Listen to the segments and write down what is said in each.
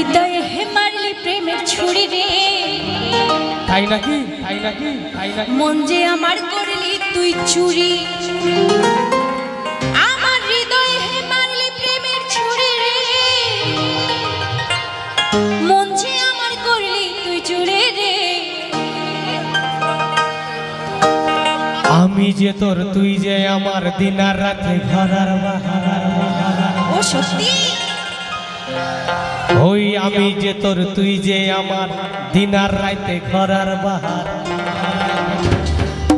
হৃদয়ে হে মারলি প্রেমের ছুরি রে, তাই নাকি তাই নাকি তাই নাকি মন যে আমার করলি তুই চুরি। আমার হৃদয়ে হে মারলি প্রেমের ছুরি রে, মন যে আমার করলি তুই চুরি রে। আমি যে তোর তুই যে আমার দিন আর রাতে ঘরার বাহার। ও সত্যি? ওই আমি যে তোর তুই যে আমার দিন আর রাতে ঘরার বাহার।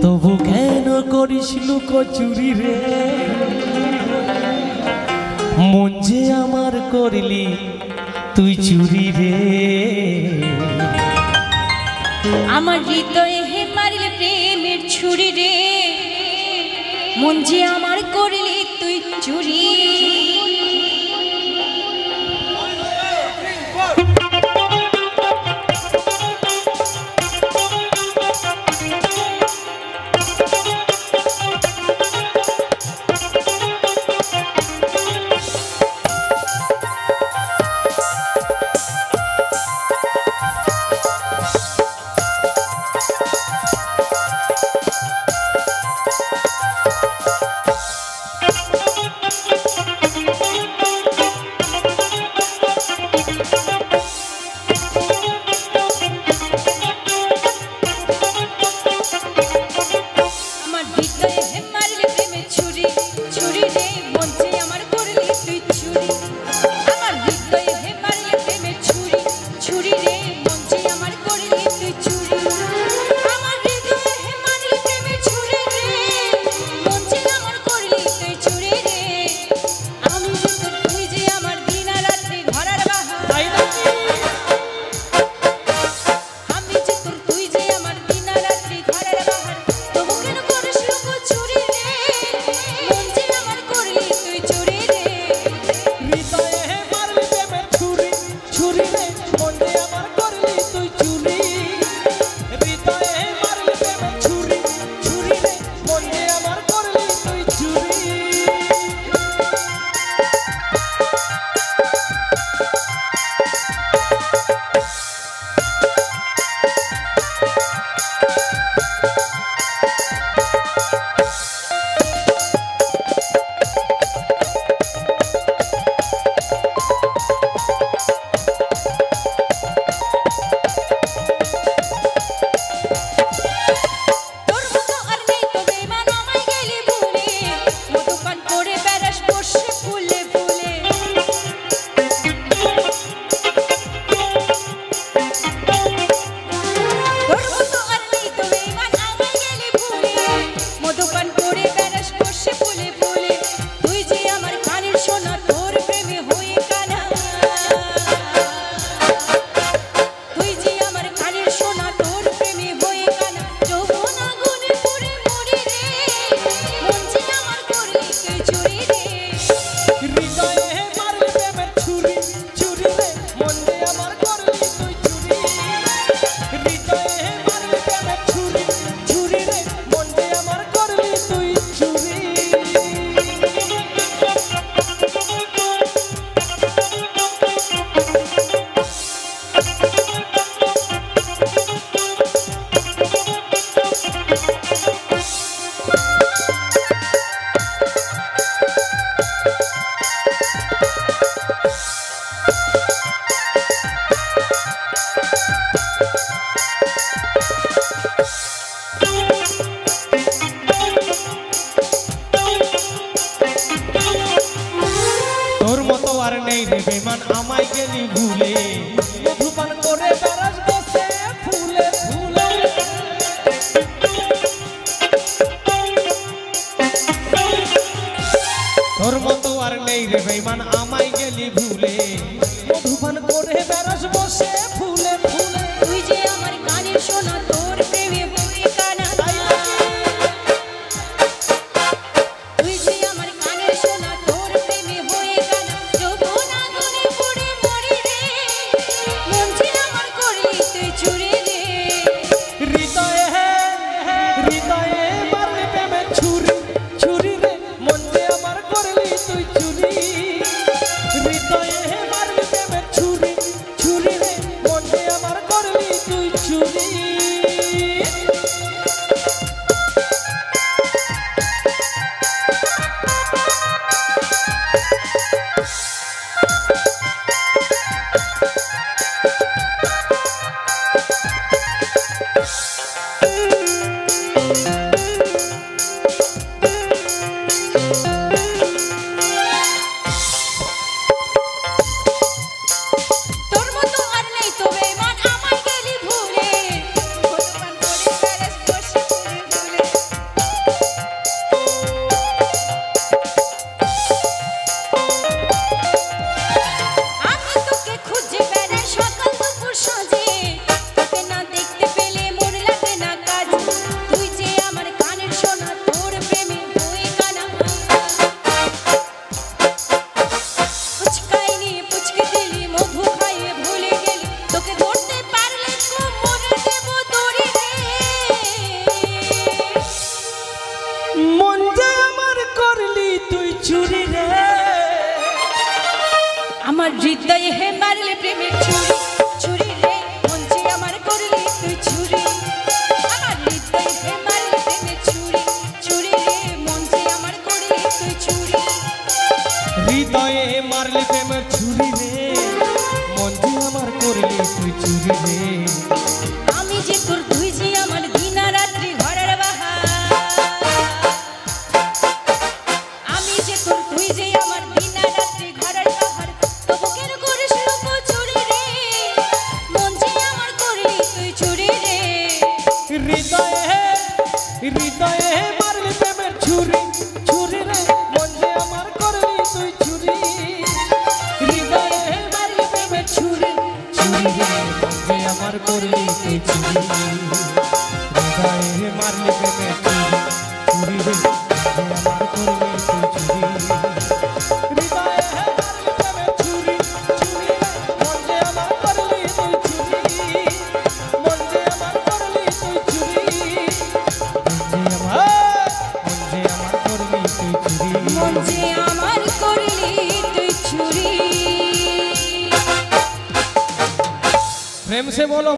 তবু কেন করিস লুকোচুরি রে, মন যে আমার করলি তুই চুরি রে। আমার হৃদয়ে হে মারলি প্রেমের ছুরি রে, মন যে আমার করলি তুই চুরি। বেমান আমায় গেলি ভুলে, মধুপান করে বেড়াস বসে ফুলে ফুলে। তোর মতো আর নেই রে বেমান আমায় গেলি ভুলে, মধুপান করে বেড়াস বসে ফুলে ফুলে। তুই যে আমার কানের সোনা, তোর প্রেমে বই কানা। তুই যে আমার কানের সোনা, তোর প্রেমে বই কানা। যৌবন আগুনে পুড়ে মরি রে, মন যে আমার করলি তুই চুরি রে। হৃদয়ে হৃদয়ে মারলি প্রেমের ছুরি ছুরি রে, মন যে আমার করলি তুই চুরি। হৃদয়ে মারলি প্রেমের ছুরি প্রেমের ছুরি ছুরি রে মন যে আমার করলি তুই ছুরি আমার হৃদয় হে মারলি প্রেমের ছুরি ছুরি রে মন যে আমার করলি তুই ছুরি হৃদয়ে মারলে প্রেমের ছুরি রে মন যে আমার করলি তুই চুরি রে আমি যে তোর তুই যে আমার দিন রাত্রি ঘরের বাহার আমি যে তোর তুই যে আমার দিন রাত্রি ঘরের বাহার তবু কেন করিস লোক চুরি রে মন যে আমার করলি তুই চুরি রে হৃদয়ে হৃদয়ে মারলে প্রেমের ছুরি ছুরি রে মন যে আমার করলি তুই চুরি হৃদয়ে মারলে প্রেমের ছুরি ছুরি রে মন যে আমার করলি তুই চুরি হৃদয়ে মারলে প্রেমের ছুরি ছুরি রে মন যে আমার করলি তুই চুরি হৃদয়ে মারলে প্রেমের ছুরি ছুরি রে মন যে আমার করলি তুই চুরি মন যে আমার করলি তুই চুরি মন যে আমার করলি তুই ছুরি प्रेम से बोलो।